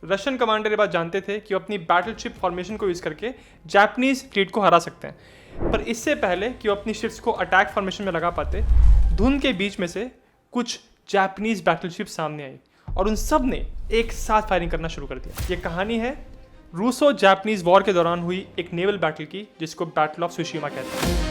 Russian commander ये बात जानते थे कि वो अपनी बैटलशिप फॉर्मेशन को यूज़ करके जापानीज फ्लीट को हरा सकते हैं, पर इससे पहले कि वो अपनी शिप्स को अटैक फॉर्मेशन में लगा पाते, धुंध के बीच में से कुछ जापानीज बैटलशिप सामने आई और उन सब ने एक साथ फायरिंग करना शुरू कर दिया। ये कहानी है रूसो जापानीज वॉर के दौरान हुई एक नेवल बैटल की, जिसको बैटल ऑफ सुशिमा कहते हैं।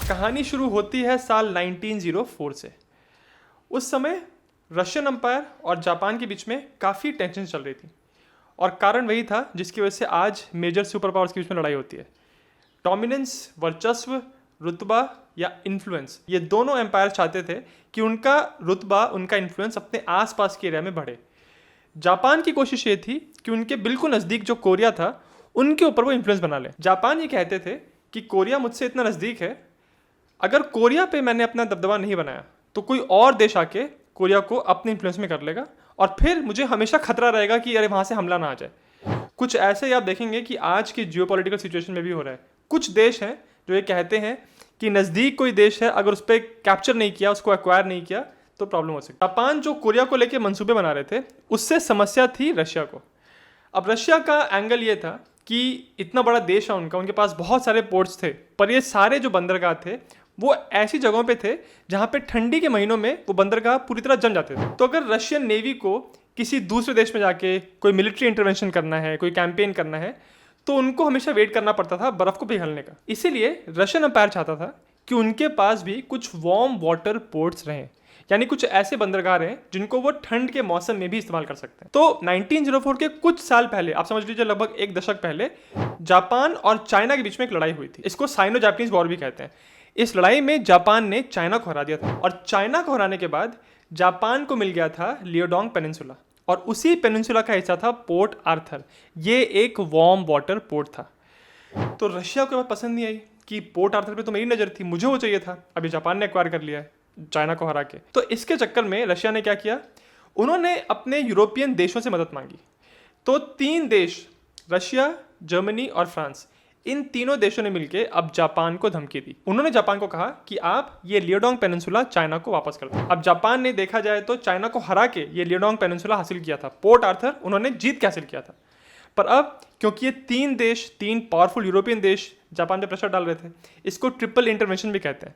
कहानी शुरू होती है साल 1904 से। उस समय रशियन एम्पायर और जापान के बीच में काफ़ी टेंशन चल रही थी और कारण वही था जिसकी वजह से आज मेजर सुपर पावर्स के बीच में लड़ाई होती है। डोमिनेंस, वर्चस्व, रुतबा या इन्फ्लुएंस, ये दोनों एम्पायर चाहते थे कि उनका रुतबा, उनका इन्फ्लुएंस अपने आसपास के एरिया में बढ़े। जापान की कोशिश ये थी कि उनके बिल्कुल नज़दीक जो कोरिया था उनके ऊपर वो इन्फ्लुएंस बना ले। जापान ये कहते थे कि कोरिया मुझसे इतना नज़दीक है, अगर कोरिया पे मैंने अपना दबदबा नहीं बनाया तो कोई और देश आके कोरिया को अपने इन्फ्लुएंस में कर लेगा और फिर मुझे हमेशा खतरा रहेगा कि अरे वहाँ से हमला ना आ जाए। कुछ ऐसे ही आप देखेंगे कि आज की जियोपॉलिटिकल सिचुएशन में भी हो रहा है। कुछ देश हैं जो ये कहते हैं कि नज़दीक कोई देश है, अगर उस पर कैप्चर नहीं किया, उसको एक्वायर नहीं किया तो प्रॉब्लम हो सकती है। जापान जो कोरिया को लेकर मंसूबे बना रहे थे, उससे समस्या थी रशिया को। अब रशिया का एंगल ये था कि इतना बड़ा देश है उनका, उनके पास बहुत सारे पोर्ट्स थे, पर ये सारे जो बंदरगाह थे वो ऐसी जगहों पे थे जहाँ पे ठंडी के महीनों में वो बंदरगाह पूरी तरह जम जाते थे। तो अगर रशियन नेवी को किसी दूसरे देश में जाके कोई मिलिट्री इंटरवेंशन करना है, कोई कैंपेन करना है, तो उनको हमेशा वेट करना पड़ता था बर्फ़ को पिघलने का। इसीलिए रशियन एम्पायर चाहता था कि उनके पास भी कुछ वार्म वाटर पोर्ट्स रहें, यानी कुछ ऐसे बंदरगाह रहें जिनको वो ठंड के मौसम में भी इस्तेमाल कर सकते हैं। तो 1904 के कुछ साल पहले, आप समझ लीजिए लगभग एक दशक पहले, जापान और चाइना के बीच में एक लड़ाई हुई थी। इसको साइनो जापानीज वॉर भी कहते हैं। इस लड़ाई में जापान ने चाइना को हरा दिया था और चाइना को हराने के बाद जापान को मिल गया था लियोडोंग पेनिनसुला और उसी पेनिनसुला का हिस्सा था पोर्ट आर्थर। ये एक वार्म वाटर पोर्ट था। तो रशिया को बात पसंद नहीं आई कि पोर्ट आर्थर पे तो मेरी नज़र थी, मुझे वो चाहिए था, अभी जापान ने एक्वायर कर लिया है चाइना को हरा के। तो इसके चक्कर में रशिया ने क्या किया, उन्होंने अपने यूरोपियन देशों से मदद मांगी। तो 3 देश, रशिया, जर्मनी और फ्रांस, इन तीनों देशों ने मिलकर अब जापान को धमकी दी। उन्होंने जापान को कहा कि आप ये लियोडोंग पेनिनसुला चाइना को वापस कर दो। अब जापान ने देखा जाए तो चाइना को हरा के ये लियोडोंग पेनिनसुला हासिल किया था, पोर्ट आर्थर उन्होंने जीत के हासिल किया था। पर अब क्योंकि ये 3 देश, 3 पावरफुल यूरोपियन देश जापान पे प्रेशर डाल रहे थे, इसको ट्रिपल इंटरवेंशन भी कहते हैं,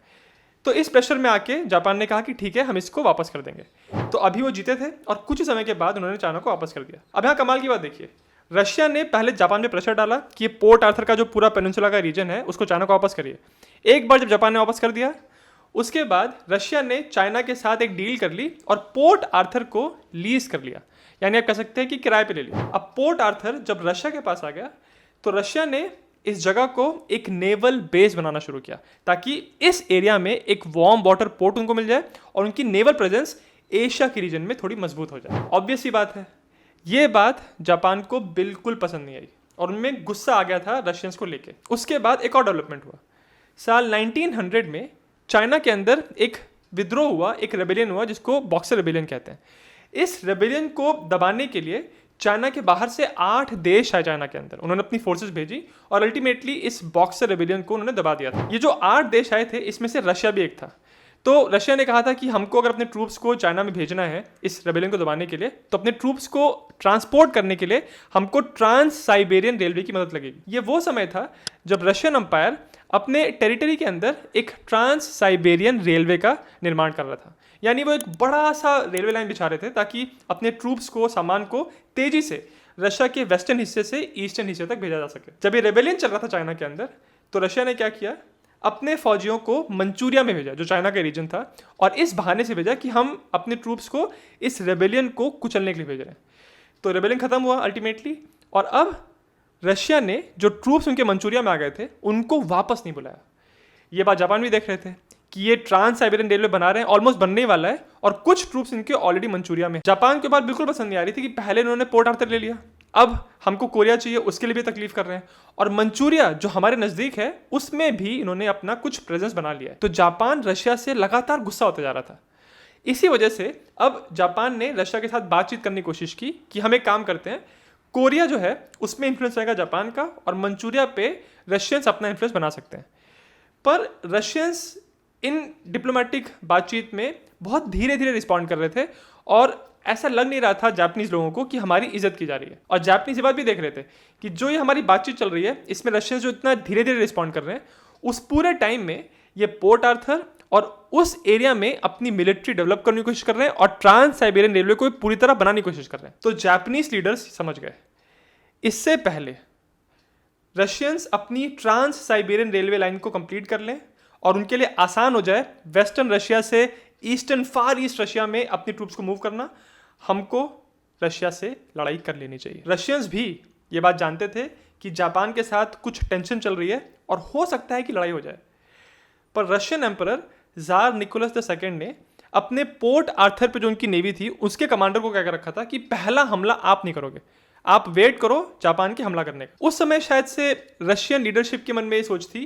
तो इस प्रेशर में आके जापान ने कहा कि ठीक है, हम इसको वापस कर देंगे। तो अभी वो जीते थे और कुछ समय के बाद उन्होंने चाइना को वापस कर दिया। अब यहाँ कमाल की बात देखिए, रशिया ने पहले जापान पे प्रेशर डाला कि ये पोर्ट आर्थर का जो पूरा पेनिनसुला का रीजन है उसको चाइना को वापस करिए। एक बार जब जापान ने वापस कर दिया, उसके बाद रशिया ने चाइना के साथ एक डील कर ली और पोर्ट आर्थर को लीज कर लिया, यानी आप कह सकते हैं कि किराए पे ले लिया। अब पोर्ट आर्थर जब रशिया के पास आ गया तो रशिया ने इस जगह को एक नेवल बेस बनाना शुरू किया ताकि इस एरिया में एक वार्म वाटर पोर्ट उनको मिल जाए और उनकी नेवल प्रेजेंस एशिया के रीजन में थोड़ी मजबूत हो जाए। ऑब्वियस ही बात है, ये बात जापान को बिल्कुल पसंद नहीं आई और उनमें गुस्सा आ गया था रशियंस को लेके। उसके बाद एक और डेवलपमेंट हुआ। साल 1900 में चाइना के अंदर एक विद्रोह हुआ, एक रेबेलियन हुआ जिसको बॉक्सर रेबेलियन कहते हैं। इस रेबेलियन को दबाने के लिए चाइना के बाहर से 8 देश आए चाइना के अंदर, उन्होंने अपनी फोर्सेस भेजी और अल्टीमेटली इस बॉक्सर रेबेलियन को उन्होंने दबा दिया था। ये जो 8 देश आए थे इसमें से रशिया भी एक था। तो रशिया ने कहा था कि हमको अगर अपने ट्रूप्स को चाइना में भेजना है इस रेबेलियन को दबाने के लिए, तो अपने ट्रूप्स को ट्रांसपोर्ट करने के लिए हमको ट्रांस साइबेरियन रेलवे की मदद लगेगी। ये वो समय था जब रशियन एम्पायर अपने टेरिटरी के अंदर एक ट्रांस साइबेरियन रेलवे का निर्माण कर रहा था, यानी वो एक बड़ा सा रेलवे लाइन बिछा रहे थे ताकि अपने ट्रूप्स को, सामान को तेजी से रशिया के वेस्टर्न हिस्से से ईस्टर्न हिस्से तक भेजा जा सके। जब ये रेबेलियन चल रहा था चाइना के अंदर, तो रशिया ने क्या किया, अपने फौजियों को मंचूरिया में भेजा जो चाइना का रीजन था, और इस बहाने से भेजा कि हम अपने ट्रूप्स को इस रेबेलियन को कुचलने के लिए भेज रहे हैं। तो रेबेलियन खत्म हुआ अल्टीमेटली, और अब रशिया ने जो ट्रूप्स उनके मंचूरिया में आ गए थे उनको वापस नहीं बुलाया। ये बात जापान भी देख रहे थे कि ये ट्रांस साइबेरियन रेलवे बना रहे हैं, ऑलमोस्ट बनने ही वाला है, और कुछ ट्रूप्स इनके ऑलरेडी मंचूरिया में। जापान के बाद बिल्कुल पसंद नहीं आ रही थी कि पहले उन्होंने पोर्ट आर्थर ले लिया, अब हमको कोरिया चाहिए, उसके लिए भी तकलीफ कर रहे हैं, और मंचूरिया जो हमारे नज़दीक है उसमें भी इन्होंने अपना कुछ प्रेजेंस बना लिया है। तो जापान रशिया से लगातार गुस्सा होता जा रहा था। इसी वजह से अब जापान ने रशिया के साथ बातचीत करने की कोशिश की कि हम एक काम करते हैं, कोरिया जो है उसमें इन्फ्लुएंस रहेगा जापान का, और मंचूरिया पे रशियंस अपना इन्फ्लुएंस बना सकते हैं। पर रशियंस इन डिप्लोमेटिक बातचीत में बहुत धीरे धीरे रिस्पॉन्ड कर रहे थे, और ऐसा लग नहीं रहा था जापानीज लोगों को कि हमारी इज्जत की जा रही है। और जापानीज ये बात भी देख रहे थे कि जो ये हमारी बातचीत चल रही है इसमें रशियंस जो इतना धीरे धीरे रिस्पॉन्ड कर रहे हैं, उस पूरे टाइम में ये पोर्ट आर्थर और उस एरिया में अपनी मिलिट्री डेवलप करने की कोशिश कर रहे हैं और ट्रांस साइबेरियन रेलवे को पूरी तरह बनाने की कोशिश कर रहे हैं। तो जापानीज लीडर्स समझ गए इससे पहले रशियंस अपनी ट्रांस साइबेरियन रेलवे लाइन को कंप्लीट कर लें और उनके लिए आसान हो जाए वेस्टर्न रशिया से ईस्टर्न फार ईस्ट रशिया में अपनी ट्रूप्स को मूव करना, हमको रशिया से लड़ाई कर लेनी चाहिए। रशियंस भी ये बात जानते थे कि जापान के साथ कुछ टेंशन चल रही है और हो सकता है कि लड़ाई हो जाए। पर Russian emperor tsar Nicholas II ने अपने पोर्ट आर्थर पे जो उनकी नेवी थी उसके कमांडर को क्या कर रखा था कि पहला हमला आप नहीं करोगे, आप वेट करो जापान के हमला करने का। उस समय शायद से रशियन लीडरशिप के मन में ये सोच थी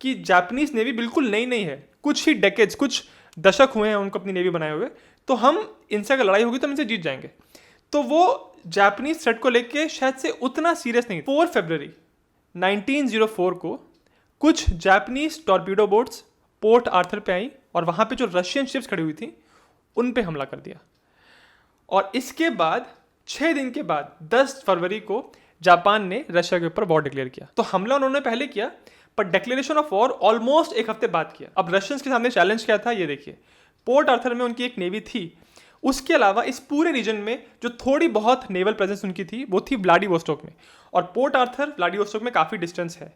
कि जापानीज नेवी बिल्कुल नई नहीं है, कुछ ही डेकेड्स, कुछ दशक हुए हैं उनको अपनी नेवी बनाए हुए, तो हम इनसे अगर लड़ाई होगी तो हम इनसे जीत जाएंगे। तो वो जापानीज थ्रेट को लेके शायद से उतना सीरियस नहीं। 4 फरवरी 1904 को कुछ Japanese torpedo boats port Arthur पे आई और वहाँ पे जो रशियन शिप्स खड़ी हुई थी उन पे हमला कर दिया। और इसके बाद 6 दिन के बाद 10 फरवरी को जापान ने रशिया के ऊपर वॉर डिक्लेयर किया। तो हमला उन्होंने पहले किया पर डिक्लेरेशन ऑफ वॉर ऑलमोस्ट एक हफ्ते बाद किया। अब रशियंस के सामने चैलेंज क्या था ये देखिए। पोर्ट आर्थर में उनकी एक नेवी थी, उसके अलावा इस पूरे रीजन में जो थोड़ी बहुत नेवल प्रेजेंस उनकी थी वो थी व्लादिवोस्टोक में, और पोर्ट आर्थर व्लादिवोस्टोक में काफ़ी डिस्टेंस है।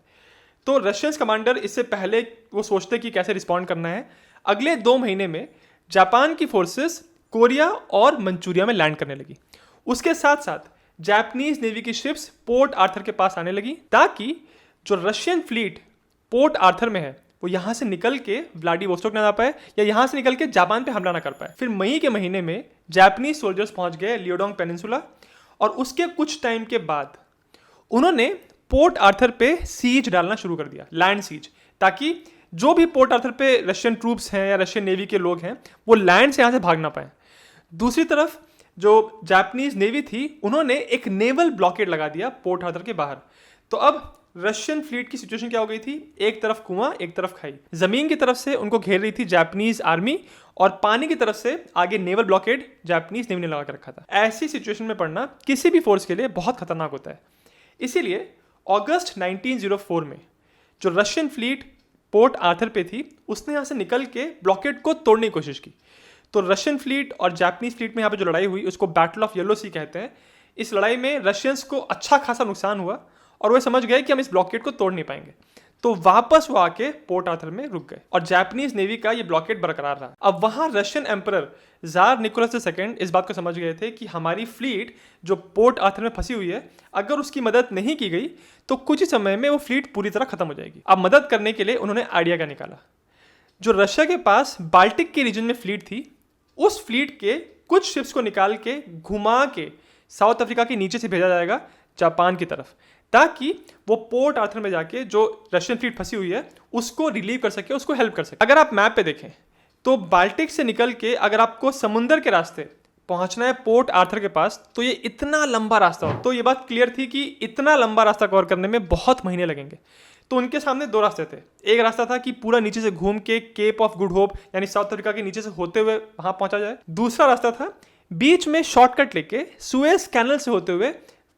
तो रशियंस कमांडर इससे पहले वो सोचते कि कैसे रिस्पॉन्ड करना है। अगले 2 महीने में जापान की फोर्सेस कोरिया और मंचूरिया में लैंड करने लगी। उसके साथ साथ जापानीज नेवी की शिप्स पोर्ट आर्थर के पास आने लगी ताकि जो रशियन फ्लीट पोर्ट आर्थर में है वो यहाँ से निकल के व्लादिवोस्टोक ना पाए या यहाँ से निकल के जापान पे हमला ना कर पाए। फिर मई के महीने में जापानीज सोल्जर्स पहुंच गए लियोडोंग पेनिनसुला, और उसके कुछ टाइम के बाद उन्होंने पोर्ट आर्थर पे सीज डालना शुरू कर दिया, लैंड सीज, ताकि जो भी पोर्ट आर्थर पे रशियन ट्रूप्स हैं या रशियन नेवी के लोग हैं वो लैंड से यहाँ से भाग ना पाए। दूसरी तरफ जो जापानीज नेवी थी उन्होंने एक नेवल ब्लॉकेड लगा दिया पोर्ट आर्थर के बाहर। तो अब रशियन फ्लीट की सिचुएशन क्या हो गई थी, एक तरफ कुआं एक तरफ खाई। जमीन की तरफ से उनको घेर रही थी जापानीज आर्मी और पानी की तरफ से आगे नेवल ब्लॉकेड जापानीज नेवी ने लगा कर रखा था। ऐसी सिचुएशन में पड़ना किसी भी फोर्स के लिए बहुत खतरनाक होता है। इसीलिए अगस्त 1904 में जो रशियन फ्लीट पोर्ट आर्थर पे थी उसने यहाँ से निकल के ब्लॉकेड को तोड़ने की कोशिश की। तो रशियन फ्लीट और जापानीज फ्लीट में यहाँ पे जो लड़ाई हुई उसको बैटल ऑफ येलो सी कहते हैं। इस लड़ाई में रशियंस को अच्छा खासा नुकसान हुआ और वे समझ गए कि हम इस ब्लॉकेड को तोड़ नहीं पाएंगे, तो वापस वो आके पोर्ट आर्थर में रुक गए और जापानीज नेवी का ये ब्लॉकेड बरकरार रहा। अब वहां Russian emperor tsar Nicholas II इस बात को समझ गए थे कि हमारी फ्लीट जो पोर्ट आर्थर में फंसी हुई है, अगर उसकी मदद नहीं की गई तो कुछ ही समय में वो फ्लीट पूरी तरह खत्म हो जाएगी। अब मदद करने के लिए उन्होंने आइडिया क्या निकाला, जो रशिया के पास बाल्टिक के रीजन में फ्लीट थी उस फ्लीट के कुछ शिप्स को निकाल के घुमा के साउथ अफ्रीका के नीचे से भेजा जाएगा जापान की तरफ, ताकि वो पोर्ट आर्थर में जाके जो रशियन फ्लीट फंसी हुई है उसको रिलीव कर सके, उसको हेल्प कर सके। अगर आप मैप पे देखें तो बाल्टिक से निकल के अगर आपको समुंदर के रास्ते पहुंचना है पोर्ट आर्थर के पास तो ये इतना लंबा रास्ता हो। तो ये बात क्लियर थी कि इतना लंबा रास्ता कवर करने में बहुत महीने लगेंगे। तो उनके सामने 2 रास्ते थे। एक रास्ता था कि पूरा नीचे से घूम के केप ऑफ गुड होप यानी साउथ अफ्रीका के नीचे से होते हुए वहां पहुंचा जाए। दूसरा रास्ता था बीच में शॉर्टकट लेके सुएज कैनल से होते हुए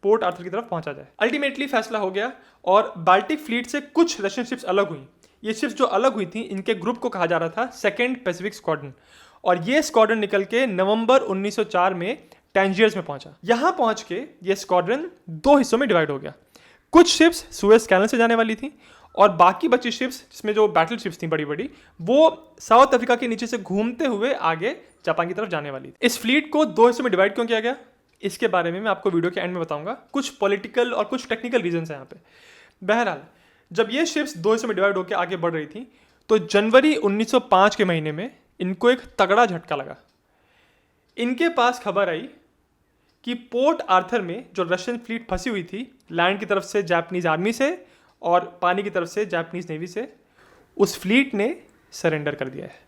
पोर्ट आर्थर की तरफ पहुंचा जाए। अल्टीमेटली फैसला हो गया और बाल्टिक फ्लीट से कुछ रशियन शिप्स अलग हुई। ये शिप्स जो अलग हुई थी इनके ग्रुप को कहा जा रहा था सेकेंड पैसिफिक स्क्वाड्रन, और ये स्क्वाड्रन निकल के नवंबर 1904 में टैंजियर्स में पहुंचा। यहां पहुंच के ये स्क्वाड्रन 2 हिस्सों में डिवाइड हो गया। कुछ शिप्स सुएज कैनल से जाने वाली थी और बाकी बची शिप्स जिसमें जो बैटल शिप्स थी बड़ी बड़ी वो साउथ अफ्रीका के नीचे से घूमते हुए आगे जापान की तरफ जाने वाली थी। इस फ्लीट को 2 हिस्सों में डिवाइड क्यों किया गया इसके बारे में मैं आपको वीडियो के एंड में बताऊंगा। कुछ पॉलिटिकल और कुछ टेक्निकल रीजंस हैं यहाँ पे। बहरहाल जब ये शिप्स 2 हिस्सों में डिवाइड होकर आगे बढ़ रही थी तो जनवरी 1905 के महीने में इनको एक तगड़ा झटका लगा। इनके पास खबर आई कि पोर्ट आर्थर में जो रशियन फ्लीट फंसी हुई थी लैंड की तरफ से जापानीज आर्मी से और पानी की तरफ से जापानीज नेवी से, उस फ्लीट ने सरेंडर कर दिया है।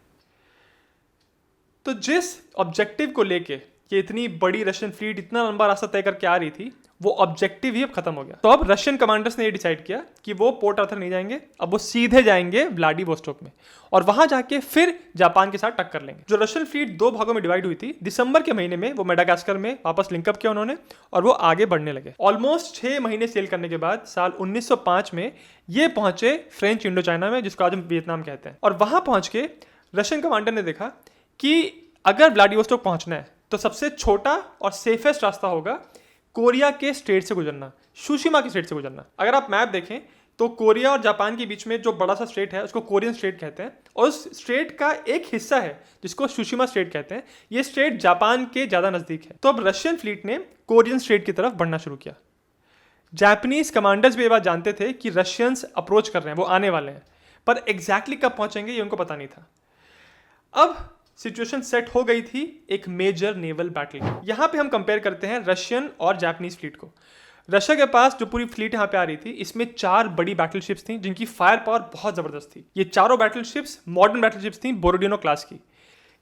तो जिस ऑब्जेक्टिव को लेके कि इतनी बड़ी रशियन फ्लीट इतना लंबा रास्ता तय करके आ रही थी वो ऑब्जेक्टिव ही अब खत्म हो गया। तो अब रशियन कमांडर्स ने ये डिसाइड किया कि वो पोर्ट आर्थर नहीं जाएंगे, अब वो सीधे जाएंगे व्लादिवोस्टोक में और वहां जाके फिर जापान के साथ टक्कर लेंगे। जो रशियन फ्लीट दो भागों में डिवाइड हुई थी, दिसंबर के महीने में वो मेडागास्कर में वापस लिंकअप किया उन्होंने और वो आगे बढ़ने लगे। ऑलमोस्ट 6 महीने सेल करने के बाद साल 1905 में ये पहुंचे फ्रेंच इंडो चाइना में, जिसको आज हम वियतनाम कहते हैं। और वहां पहुंच के रशियन कमांडर ने देखा कि अगर व्लादिवोस्टोक पहुंचना है तो सबसे छोटा और सेफेस्ट रास्ता होगा कोरिया के स्ट्रेट से गुजरना, सुशिमा के स्ट्रेट से गुजरना। अगर आप मैप देखें तो कोरिया और जापान के बीच में जो बड़ा सा स्ट्रेट है उसको कोरियन स्ट्रेट कहते हैं, और उस स्ट्रेट का एक हिस्सा है जिसको सुशिमा स्ट्रेट कहते हैं। ये स्ट्रेट जापान के ज़्यादा नज़दीक है। तो अब रशियन फ्लीट ने कोरियन स्ट्रेट की तरफ बढ़ना शुरू किया। जापानीज कमांडर्स भी ये बात जानते थे कि रशियंस अप्रोच कर रहे हैं, वो आने वाले हैं, पर एग्जैक्टली कब पहुंचेंगे ये उनको पता नहीं था। अब सिचुएशन सेट हो गई थी एक मेजर नेवल बैटल की। यहाँ पे हम कंपेयर करते हैं रशियन और जापानीज फ्लीट को। रशिया के पास जो पूरी फ्लीट यहाँ पे आ रही थी, इसमें 4 बड़ी बैटलशिप्स थी जिनकी फायर पावर बहुत ज़बरदस्त थी। ये चारों बैटलशिप्स मॉडर्न बैटलशिप्स थी, बोरोडिनो क्लास की।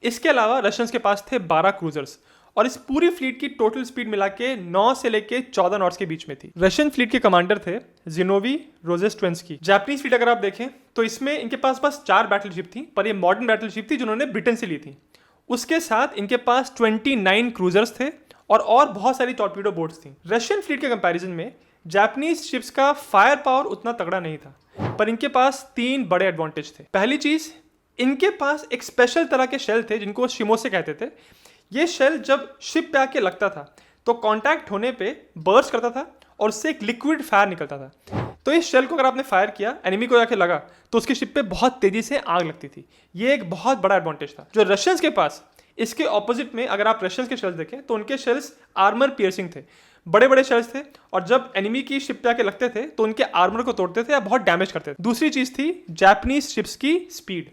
इसके अलावा रशियंस के पास थे 12 क्रूजर्स और इस पूरी फ्लीट की टोटल स्पीड मिला के 9 से लेके 14 नॉट्स के बीच में थी। रशियन फ्लीट के कमांडर थे जिनोवी रोजेस्ट्वेंस्की। जापानीज फ्लीट अगर आप देखें तो इसमें इनके पास बस 4 बैटलशिप थी, पर ये मॉडर्न बैटलशिप थी जिन्होंने ब्रिटेन से ली थी। उसके साथ इनके पास 29 क्रूजर्स थे और बहुत सारी टॉर्पीडो बोट्स थी। रशियन फ्लीट के कंपैरिजन में जापानीज शिप्स का फायर पावर उतना तगड़ा नहीं था, पर इनके पास 3 बड़े एडवांटेज थे। पहली चीज, इनके पास एक स्पेशल तरह के शेल थे जिनको शिमोसे कहते थे। ये शेल जब शिप पे आके लगता था तो कांटेक्ट होने पे बर्स्ट करता था और उससे एक लिक्विड फायर निकलता था। तो इस शेल को अगर आपने फायर किया, एनिमी को जाके लगा, तो उसकी शिप पे बहुत तेजी से आग लगती थी। ये एक बहुत बड़ा एडवांटेज था जो रशियंस के पास। इसके ऑपोजिट में अगर आप रशियंस के शेल्स देखें तो उनके शेल्स आर्मर पियर्सिंग थे, बड़े बड़े शेल्स थे, और जब एनिमी की शिप पे आके लगते थे तो उनके आर्मर को तोड़ते थे या बहुत डैमेज करते थे। दूसरी चीज थी जापानीज शिप्स की स्पीड।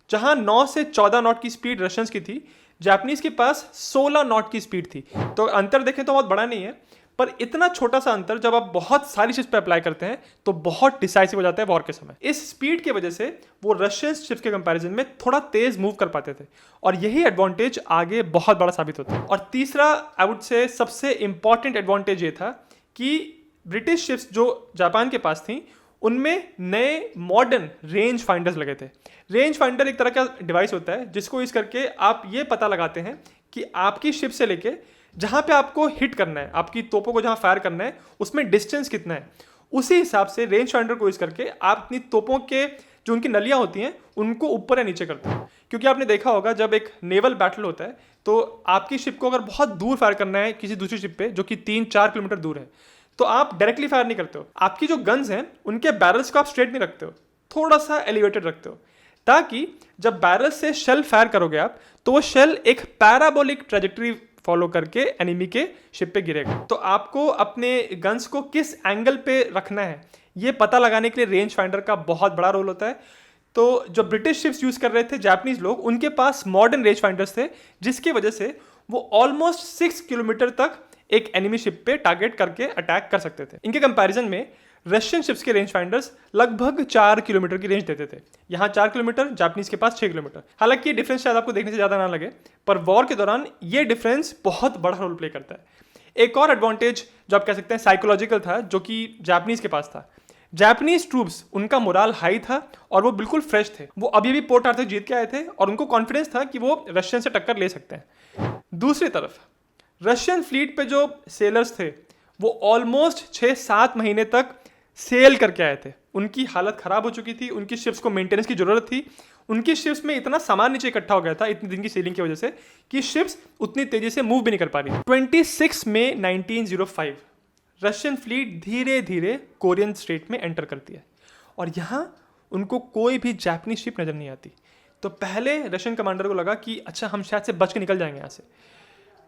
जहां 9 से 14 नॉट की स्पीड रशियंस की थी, जापानीज के पास 16 नॉट की स्पीड थी। तो अंतर देखें तो बहुत बड़ा नहीं है, पर इतना छोटा सा अंतर जब आप बहुत सारी शिप्स पे अप्लाई करते हैं तो बहुत डिसाइसिव हो जाता है वॉर के समय। इस स्पीड की वजह से वो रशियन शिप्स के कंपैरिजन में थोड़ा तेज मूव कर पाते थे और यही एडवांटेज आगे बहुत बड़ा साबित होता है। और तीसरा आई वुड से सबसे इंपॉर्टेंट एडवांटेज ये था कि ब्रिटिश शिप्स जो जापान के पास थी उनमें नए मॉडर्न रेंज फाइंडर्स लगे थे। रेंज फाइंडर एक तरह का डिवाइस होता है जिसको यूज करके आप ये पता लगाते हैं कि आपकी शिप से लेके जहां पे आपको हिट करना है, आपकी तोपों को जहां फायर करना है, उसमें डिस्टेंस कितना है। उसी हिसाब से रेंज फाइंडर को यूज करके आप अपनी तोपों के जो उनकी नलियां होती हैं उनको ऊपर या नीचे करते हैं। क्योंकि आपने देखा होगा जब एक नेवल बैटल होता है तो आपकी शिप को अगर बहुत दूर फायर करना है किसी दूसरी शिप पे जो कि 3-4 किलोमीटर दूर है, तो आप डायरेक्टली फायर नहीं करते हो। आपकी जो गन्स हैं उनके बैरल्स को आप स्ट्रेट नहीं रखते हो, थोड़ा सा एलिवेटेड रखते हो, ताकि जब बैरल से शेल फायर करोगे आप तो वो शेल एक पैराबोलिक ट्रेजेक्टरी फॉलो करके एनिमी के शिप पे गिरेगा। तो आपको अपने गन्स को किस एंगल पे रखना है ये पता लगाने के लिए रेंज फाइंडर का बहुत बड़ा रोल होता है। तो जो ब्रिटिश शिप्स यूज कर रहे थे जापानीज लोग, उनके पास मॉडर्न रेंज फाइंडर्स थे जिसकी वजह से वो ऑलमोस्ट 6 किलोमीटर तक एक एनिमी शिप पे टारगेट करके अटैक कर सकते थे। इनके कंपैरिजन में रशियन शिप्स के रेंज फाइंडर्स लगभग 4 किलोमीटर की रेंज देते थे। यहाँ 4 किलोमीटर, जापानीज के पास 6 किलोमीटर। हालांकि ये डिफरेंस शायद आपको देखने से ज़्यादा ना लगे, पर वॉर के दौरान ये डिफरेंस बहुत बड़ा रोल प्ले करता है। एक और एडवांटेज जो आप कह सकते हैं साइकोलॉजिकल था, जो कि जापानीज के पास था। जापानीज ट्रूप्स, उनका मोराल हाई था और वो बिल्कुल फ्रेश थे। वो अभी भी पोर्ट आर्थर जीत के आए थे और उनको कॉन्फिडेंस था कि वो रशियन से टक्कर ले सकते हैं। दूसरी तरफ रशियन फ्लीट पे जो सेलर्स थे वो ऑलमोस्ट 6-7 महीने तक सेल करके आए थे। उनकी हालत खराब हो चुकी थी, उनकी शिप्स को मेंटेनेंस की जरूरत थी। उनकी शिप्स में इतना सामान नीचे इकट्ठा हो गया था इतनी दिन की सेलिंग की वजह से कि शिप्स उतनी तेजी से मूव भी नहीं कर पा रही। 26 मई 1905 रशियन फ्लीट धीरे धीरे कोरियन स्ट्रेट में एंटर करती है और यहाँ उनको कोई भी जापानीज शिप नजर नहीं आती। तो पहले रशियन कमांडर को लगा कि अच्छा हम शायद से बच के निकल जाएंगे यहाँ से,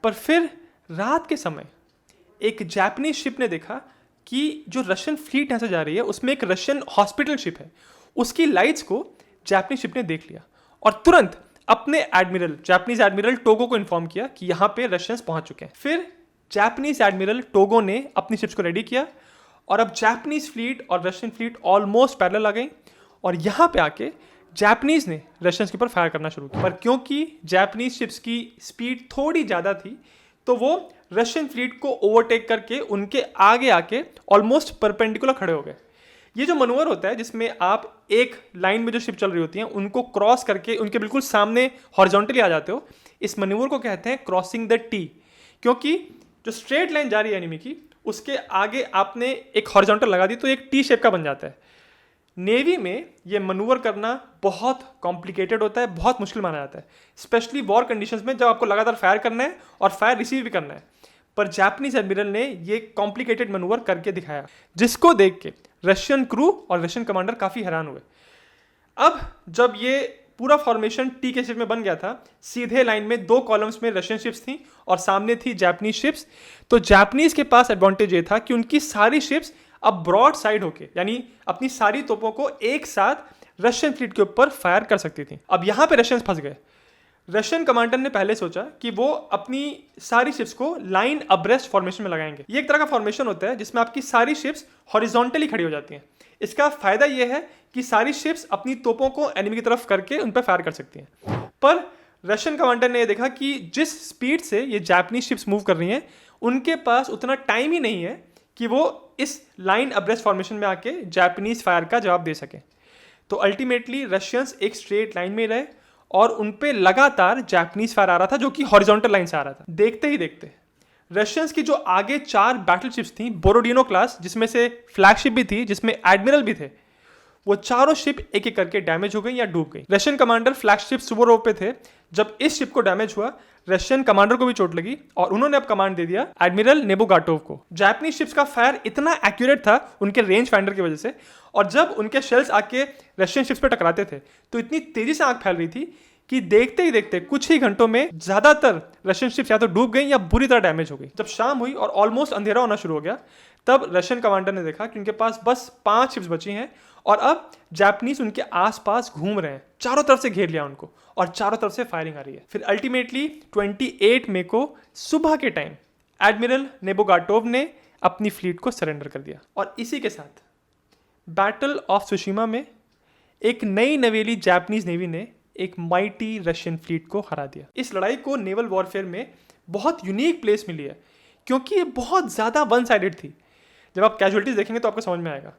पर फिर रात के समय एक जापानीज शिप ने देखा कि जो रशियन फ्लीट यहाँ से जा रही है उसमें एक रशियन हॉस्पिटल शिप है। उसकी लाइट्स को जापानीज शिप ने देख लिया और तुरंत अपने एडमिरल, जापानीज एडमिरल टोगो को इन्फॉर्म किया कि यहाँ पे रशियंस पहुंच चुके हैं। फिर जापानीज एडमिरल टोगो ने अपनी शिप्स को रेडी किया और अब जापानीज फ्लीट और रशियन फ्लीट ऑलमोस्ट पैरेलल आ गई और यहाँ पे आके जापानीज ने रशियंस के ऊपर फायर करना शुरू किया। पर क्योंकि जापानीज शिप्स की स्पीड थोड़ी ज़्यादा थी तो वो रशियन फ्लीट को ओवरटेक करके उनके आगे आके ऑलमोस्ट परपेंडिकुलर खड़े हो गए। ये जो मनोवर होता है जिसमें आप एक लाइन में जो शिप चल रही होती हैं उनको क्रॉस करके उनके बिल्कुल सामने हॉरिजॉन्टली आ जाते हो, इस मनोवर को कहते हैं क्रॉसिंग द टी। क्योंकि जो स्ट्रेट लाइन जा रही है एनिमी की, उसके आगे आपने एक हॉरिजॉन्टल लगा दी तो एक टी शेप का बन जाता है। नेवी में ये मनूवर करना बहुत कॉम्प्लिकेटेड होता है, बहुत मुश्किल माना जाता है, स्पेशली वॉर कंडीशंस में जब आपको लगातार फायर करना है और फायर रिसीव भी करना है। पर जापानीज एडमिरल ने ये कॉम्प्लिकेटेड मनूवर करके दिखाया, जिसको देख के रशियन क्रू और रशियन कमांडर काफ़ी हैरान हुए। अब जब ये पूरा फॉर्मेशन टी के शेप में बन गया था, सीधे लाइन में 2 कॉलम्स में रशियन शिप्स थी और सामने थी जापानीज शिप्स, तो जापानीज के पास एडवांटेज ये था कि उनकी सारी शिप्स अब ब्रॉड साइड होके, यानी अपनी सारी तोपों को एक साथ रशियन फ्लीट के ऊपर फायर कर सकती थी। अब यहाँ पे रशियंस फंस गए। रशियन कमांडर ने पहले सोचा कि वो अपनी सारी शिप्स को लाइन अब्रेस्ट फॉर्मेशन में लगाएंगे। ये एक तरह का फॉर्मेशन होता है जिसमें आपकी सारी शिप्स हॉरिजॉन्टली खड़ी हो जाती हैं। इसका फायदा यह है कि सारी शिप्स अपनी तोपों को एनिमी की तरफ करके उन पर फायर कर सकती हैं। पर रशियन कमांडर ने देखा कि जिस स्पीड से ये जापानीज शिप्स मूव कर रही हैं, उनके पास उतना टाइम ही नहीं है कि वो इस लाइन अब्रेस्ट फॉर्मेशन में आके जापानीज फायर का जवाब दे सके। तो अल्टीमेटली रशियंस एक स्ट्रेट लाइन में रहे और उन पे लगातार जापानीज फायर आ रहा था जो कि हॉरिजॉन्टल लाइन से आ रहा था। देखते ही देखते रशियंस की जो आगे 4 बैटलशिप्स थी बोरोडिनो क्लास, जिसमें से फ्लैगशिप भी थी, जिसमें एडमिरल भी थे, वो चारों शिप एक एक करके डैमेज हो गई या डूब गई। रशियन कमांडर फ्लैगशिप सुवोरोव पे थे। जब इस शिप को डैमेज हुआ, रशियन कमांडर को भी चोट लगी और उन्होंने अब कमांड दे दिया एडमिरल नेबोगाटोव को। जापानीज शिप्स का फायर इतना एक्यूरेट था उनके रेंज फाइंडर की वजह से, और जब उनके शेल्स आके रशियन शिप्स पे टकराते थे तो इतनी तेजी से आग फैल रही थी कि देखते ही देखते कुछ ही घंटों में ज्यादातर रशियन शिप्स या तो डूब गई या बुरी तरह डैमेज हो गई। जब शाम हुई और ऑलमोस्ट अंधेरा होना शुरू हो गया, तब रशियन कमांडर ने देखा कि उनके पास बस 5 शिप्स बची हैं और अब जापानीज उनके आसपास घूम रहे हैं। चारों तरफ से घेर लिया उनको और चारों तरफ से फायरिंग आ रही है। फिर अल्टीमेटली 28 मई को सुबह के टाइम एडमिरल नेबोगाटोव ने अपनी फ्लीट को सरेंडर कर दिया और इसी के साथ बैटल ऑफ सुशिमा में एक नई नवेली जापानीज नेवी ने एक माइटी रशियन फ्लीट को हरा दिया। इस लड़ाई को नेवल वॉरफेयर में बहुत यूनिक प्लेस मिली है क्योंकि ये बहुत ज़्यादा वन साइडेड थी। जब आप कैजुअलिटीज देखेंगे तो आपको समझ में आएगा।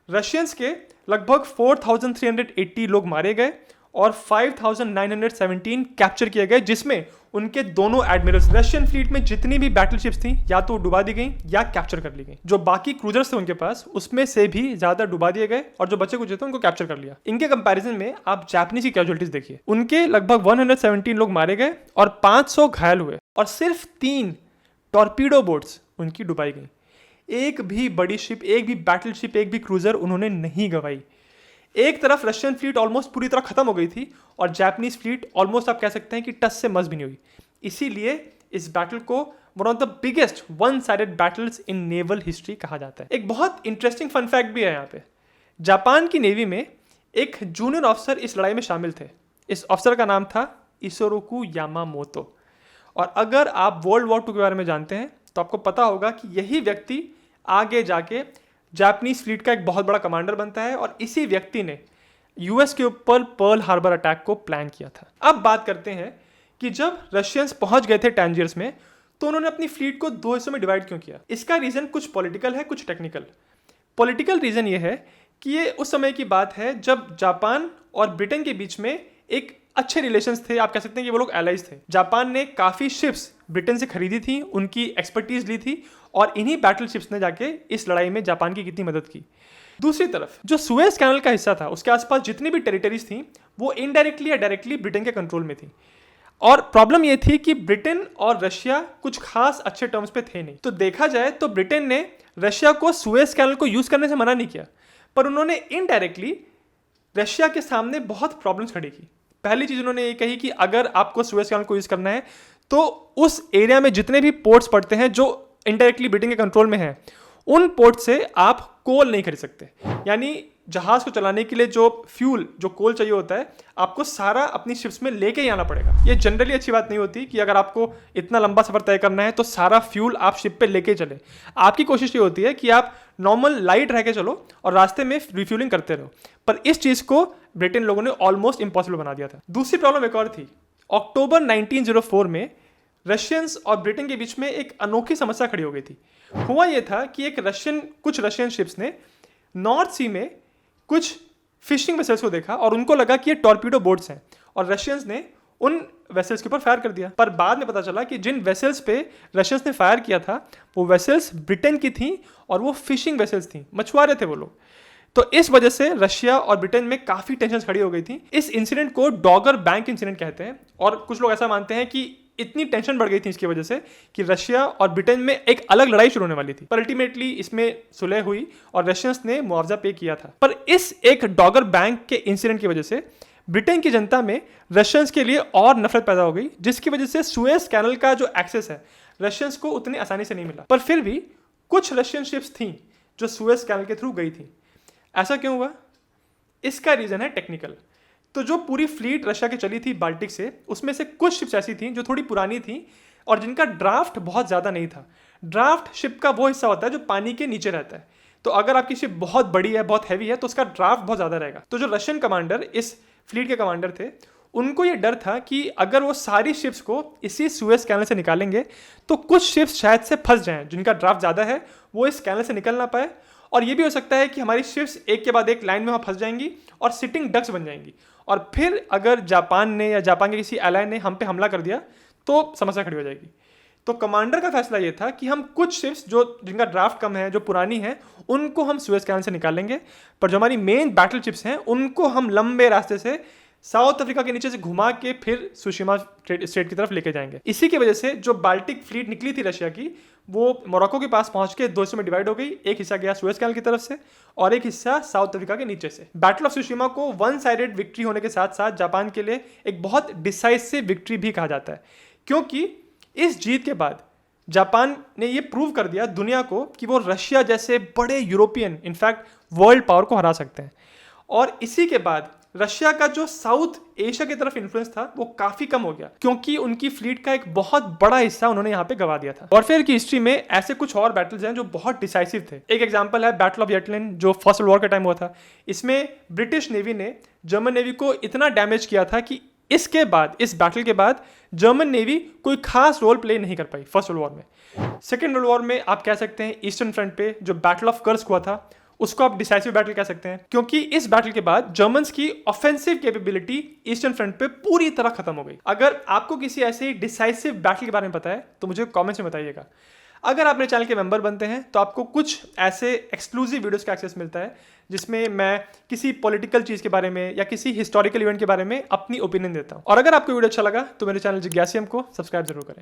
रशियंस के लगभग 4,380 लोग मारे गए और 5,917 कैप्चर किए गए, जिसमें उनके दोनों एडमिरल्स। रशियन फ्लीट में जितनी भी बैटलशिप्स थी या तो डुबा दी गई या कैप्चर कर ली गई। जो बाकी क्रूजर्स थे उनके पास, उसमें से भी ज्यादा डुबा दिए गए और जो बचे कुछ थे उनको कैप्चर कर लिया। इनके कंपैरिजन में आप जापानीज की कैजुअलिटीज देखिए। उनके लगभग 117 लोग मारे गए और 500 घायल हुए और सिर्फ 3 टॉर्पीडो बोट्स उनकी डुबाई गई। एक भी बड़ी शिप, एक भी बैटलशिप, एक भी क्रूजर उन्होंने नहीं गंवाई। एक तरफ रशियन फ्लीट ऑलमोस्ट पूरी तरह खत्म हो गई थी और जापानीज फ्लीट ऑलमोस्ट आप कह सकते हैं कि टच से मस भी नहीं हुई। इसीलिए इस बैटल को one of the biggest one sided battles in naval history कहा जाता है। एक बहुत इंटरेस्टिंग फन फैक्ट भी है यहाँ पे। जापान की नेवी में एक जूनियर ऑफिसर इस लड़ाई में शामिल थे। इस ऑफिसर का नाम था इशोरोकू यामामोतो। और अगर आप वर्ल्ड वॉर 2 के बारे में जानते हैं तो आपको पता होगा कि यही व्यक्ति आगे जाके जापानीज फ्लीट का एक बहुत बड़ा कमांडर बनता है और इसी व्यक्ति ने यूएस के ऊपर पर्ल हार्बर अटैक को प्लान किया था। अब बात करते हैं कि जब रशियंस पहुंच गए थे टैंजियर्स में तो उन्होंने अपनी फ्लीट को 2 हिस्सों में डिवाइड क्यों किया? इसका रीजन कुछ पॉलिटिकल है, कुछ टेक्निकल। पॉलिटिकल रीजन ये है कि ये उस समय की बात है जब जापान और ब्रिटेन के बीच में एक अच्छे रिलेशंस थे। आप कह सकते हैं कि वो लोग एलाइज थे। जापान ने काफ़ी शिप्स ब्रिटेन से खरीदी थी, उनकी एक्सपर्टीज ली थी और इन्हीं बैटल शिप्स ने जाके इस लड़ाई में जापान की कितनी मदद की। दूसरी तरफ जो सुएज कैनल का हिस्सा था, उसके आसपास जितनी भी टेरिटरीज थी वो इनडायरेक्टली या डायरेक्टली ब्रिटेन के कंट्रोल में थी। और प्रॉब्लम ये थी कि ब्रिटेन और रशिया कुछ खास अच्छे टर्म्स पे थे नहीं। तो देखा जाए तो ब्रिटेन ने रशिया को सुएज कैनल को यूज करने से मना नहीं किया, पर उन्होंने इनडायरेक्टली रशिया के सामने बहुत प्रॉब्लम्स खड़ी की। पहली चीज उन्होंने ये कही कि अगर आपको सुएज कैनल को यूज करना है तो उस एरिया में जितने भी पोर्ट्स पड़ते हैं जो इनडायरेक्टली ब्रिटेन के कंट्रोल में हैं, उन पोर्ट से आप कोल नहीं खरीद सकते। यानी जहाज को चलाने के लिए जो फ्यूल, जो कोल चाहिए होता है, आपको सारा अपनी शिप्स में लेके ही आना पड़ेगा। ये जनरली अच्छी बात नहीं होती कि अगर आपको इतना लंबा सफर तय करना है तो सारा फ्यूल आप शिप पे लेके चले। आपकी कोशिश ये होती है कि आप नॉर्मल लाइट रह के चलो और रास्ते में रिफ्यूलिंग करते रहो। पर इस चीज को ब्रिटेन लोगों ने ऑलमोस्ट इम्पॉसिबल बना दिया था। दूसरी प्रॉब्लम एक और थी। अक्टूबर 1904 में रशियंस और ब्रिटेन के बीच में एक अनोखी समस्या खड़ी हो गई थी। हुआ यह था कि कुछ रशियन शिप्स ने नॉर्थ सी में कुछ फिशिंग वेसल्स को देखा और उनको लगा कि ये टॉर्पीडो बोट्स हैं, और रशियंस ने उन वेसल्स के ऊपर फायर कर दिया। पर बाद में पता चला कि जिन वेसल्स पे रशियंस ने फायर किया था वो वेसल्स ब्रिटेन की थी और वो फिशिंग वेसल्स थी, मछुआरे थे वो लोग। तो इस वजह से रशिया और ब्रिटेन में काफ़ी टेंशन खड़ी हो गई थी। इस इंसिडेंट को डॉगर बैंक इंसिडेंट कहते हैं, और कुछ लोग ऐसा मानते हैं कि इतनी टेंशन बढ़ गई थी इसकी वजह से कि रशिया और ब्रिटेन में एक अलग लड़ाई शुरू होने वाली थी। पर अल्टीमेटली इसमें सुलह हुई और रशियंस ने मुआवजा पे किया था। पर इस एक डॉगर बैंक के इंसिडेंट की वजह से ब्रिटेन की जनता में रशियंस के लिए और नफरत पैदा हो गई, जिसकी वजह से सुएज कैनल का जो एक्सेस है रशियंस को उतनी आसानी से नहीं मिला। पर फिर भी कुछ रशियन शिप्स थी जो सुएज कैनल के थ्रू गई थी। ऐसा क्यों हुआ? इसका रीजन है टेक्निकल। तो जो पूरी फ्लीट रशिया की चली थी बाल्टिक से, उसमें से कुछ शिप्स ऐसी थी जो थोड़ी पुरानी थी और जिनका ड्राफ्ट बहुत ज़्यादा नहीं था। ड्राफ्ट शिप का वो हिस्सा होता है जो पानी के नीचे रहता है। तो अगर आपकी शिप बहुत बड़ी है, बहुत हैवी है, तो उसका ड्राफ्ट बहुत ज़्यादा रहेगा। तो जो रशियन कमांडर इस फ्लीट के कमांडर थे, उनको ये डर था कि अगर वो सारी शिप्स को इसी सुएज कैनल से निकालेंगे तो कुछ शिप्स शायद से फंस जाएं, जिनका ड्राफ्ट ज़्यादा है वो इस कैनल से निकल ना पाए, और ये भी हो सकता है कि हमारी शिप्स एक के बाद एक लाइन में वहाँ फंस जाएंगी और सिटिंग डक्स बन जाएंगी, और फिर अगर जापान ने या जापान के किसी एलाय ने हम पे हमला कर दिया तो समस्या खड़ी हो जाएगी। तो कमांडर का फैसला ये था कि हम कुछ शिप्स जिनका ड्राफ्ट कम है, जो पुरानी है, उनको हम सुएज कैनल से निकालेंगे, पर जो हमारी मेन बैटल शिप्स हैं उनको हम लंबे रास्ते से साउथ अफ्रीका के नीचे से घुमा के फिर सुशिमा स्टेट की तरफ लेके जाएंगे। इसी की वजह से जो बाल्टिक फ्लीट निकली थी रशिया की, वो मोरक्को के पास पहुंच के दो हिस्सों में डिवाइड हो गई। एक हिस्सा गया सुएज कैनल की तरफ से और एक हिस्सा साउथ अफ्रीका के नीचे से। बैटल ऑफ सुशिमा को वन साइडेड विक्ट्री होने के साथ साथ जापान के लिए एक बहुत डिसाइसिव विक्ट्री भी कहा जाता है, क्योंकि इस जीत के बाद जापान ने ये प्रूव कर दिया दुनिया को कि वो रशिया जैसे बड़े यूरोपियन, इनफैक्ट वर्ल्ड पावर को हरा सकते हैं। और इसी के बाद रशिया का जो साउथ एशिया की तरफ इन्फ्लुएंस था वो काफी कम हो गया, क्योंकि उनकी फ्लीट का एक बहुत बड़ा हिस्सा उन्होंने यहाँ पे गवा दिया था। वॉरफेयर की हिस्ट्री में ऐसे कुछ और बैटल्स हैं जो बहुत डिसाइसिव थे। एक एग्जांपल है बैटल ऑफ यटलिन, जो फर्स्ट वर्ल्ड वॉर का टाइम हुआ था। इसमें ब्रिटिश नेवी ने जर्मन नेवी को इतना डैमेज किया था कि इसके बाद, इस बैटल के बाद, जर्मन नेवी कोई खास रोल प्ले नहीं कर पाई फर्स्ट वर्ल्ड वॉर में। सेकेंड वर्ल्ड वॉर में आप कह सकते हैं ईस्टर्न फ्रंट पे जो बैटल ऑफ कर्स्क हुआ था उसको आप डिसाइसिव बैटल कह सकते हैं, क्योंकि इस बैटल के बाद जर्मन्स की ऑफेंसिव कैपेबिलिटी ईस्टर्न फ्रंट पे पूरी तरह खत्म हो गई। अगर आपको किसी ऐसे डिसाइसिव बैटल के बारे में पता है तो मुझे कमेंट्स में बताइएगा। अगर आप मेरे चैनल के मेंबर बनते हैं तो आपको कुछ ऐसे एक्सक्लूसिव वीडियोस का एक्सेस मिलता है जिसमें मैं किसी पॉलिटिकल चीज़ के बारे में या किसी हिस्टोरिकल इवेंट के बारे में अपनी ओपिनियन देता हूँ। और अगर आपको वीडियो अच्छा लगा तो मेरे चैनल जिज्ञासियम को सब्सक्राइब जरूर करें।